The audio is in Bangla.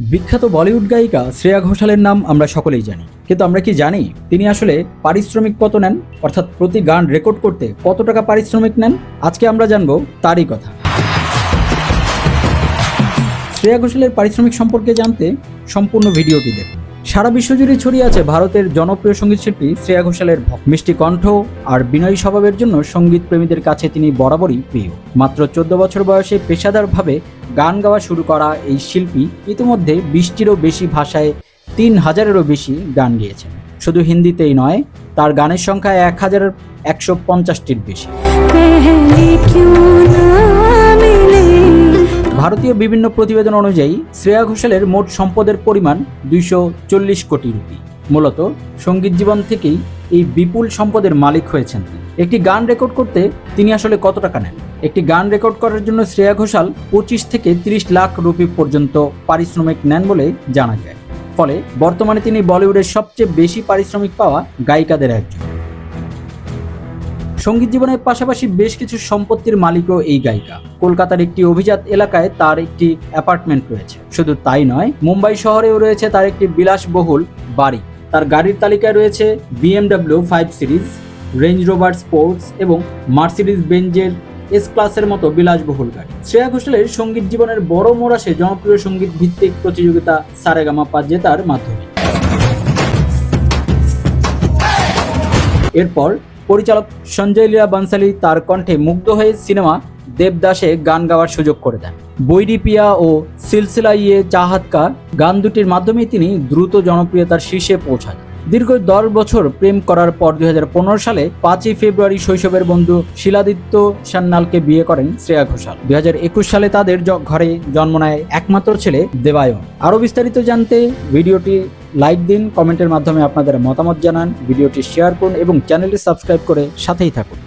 বিখ্যাত বলিউড গায়িকা শ্রেয়া ঘোষালের নাম আমরা সকলেই জানি, কিন্তু আমরা কি জানি তিনি আসলে পারিশ্রমিক কত নেন, অর্থাৎ প্রতি গান রেকর্ড করতে কত টাকা পারিশ্রমিক নেন? আজকে আমরা জানবো তারই কথা। শ্রেয়া ঘোষালের পারিশ্রমিক সম্পর্কে জানতে সম্পূর্ণ ভিডিওটি দেখুন। সারা বিশ্বজুড়ে ছড়িয়ে আছে ভারতের জনপ্রিয় সঙ্গীতশিল্পী শ্রেয়া ঘোষালের মিষ্টি কণ্ঠ আর বিনয়ী স্বভাবের জন্য সঙ্গীত প্রেমীদের কাছে তিনি বরাবরই প্রিয়। মাত্র 14 বছর বয়সে পেশাদারভাবে গান গাওয়া শুরু করা এই শিল্পী ইতিমধ্যে 20টিরও বেশি ভাষায় 3000-এরও বেশি গান গেয়েছেন। শুধু হিন্দিতেই নয়, তার গানের সংখ্যা 1150-টির বেশি। ভারতীয় বিভিন্ন প্রতিবেদন অনুযায়ী শ্রেয়া ঘোষালের মোট সম্পদের পরিমাণ 240 কোটি রুপি। মূলত সঙ্গীত জীবন থেকেই এই বিপুল সম্পদের মালিক হয়েছেন। একটি গান রেকর্ড করতে তিনি আসলে কত টাকা নেন? একটি গান রেকর্ড করার জন্য শ্রেয়া ঘোষাল 25 থেকে 30 লাখ রুপি পর্যন্ত পারিশ্রমিক নেন বলে জানা যায়। ফলে বর্তমানে তিনি বলিউডের সবচেয়ে বেশি পারিশ্রমিক পাওয়া গায়িকাদের একজন। সঙ্গীত জীবনের পাশাপাশি বেশ কিছু সম্পত্তির মালিকও এই গায়িকা। কলকাতার একটি অভিজাত এলাকায় তার একটি অ্যাপার্টমেন্ট রয়েছে। শুধু তাই নয়, মুম্বাই শহরেও রয়েছে তার একটি বিলাসবহুল বাড়ি। তার গাড়ির তালিকায় রয়েছে BMW 5 series, range rover sports এবং মার্সিডিজ বেঞ্জের এস ক্লাসের মতো বিলাসবহুল গাড়ি। শ্রেয়া ঘোষালের সঙ্গীত জীবনের বড় মোড় আসে জনপ্রিয় সঙ্গীত ভিত্তিক প্রতিযোগিতা সারেগামাপা জেতার মাধ্যমে। এরপর পরিচালক সঞ্জয় লীলা বানসালি তার কণ্ঠে মুগ্ধ হয়ে সিনেমা দেবদাসে গান গাওয়ার সুযোগ করে দেন। বৈরি পিয়া ও সিলসিলা ইয়ে চাহাত কা গান দুটির মাধ্যমে তিনি দ্রুত জনপ্রিয়তার শীর্ষে পৌঁছান। দীর্ঘ 10 বছর প্রেম করার পর 2015 সালে 5ই ফেব্রুয়ারি শৈশবের বন্ধু শিলাদিত্য সান্যালকে বিয়ে করেন শ্রেয়া ঘোষাল। 2021 সালে তাদের ঘরে জন্ম নেয় একমাত্র ছেলে দেবায়ন। আরও বিস্তারিত জানতে ভিডিওটি লাইক দিন, কমেন্টের মাধ্যমে আপনাদের মতামত জানান, ভিডিওটি শেয়ার করুন এবং চ্যানেলটি সাবস্ক্রাইব করে সাথেই থাকুন।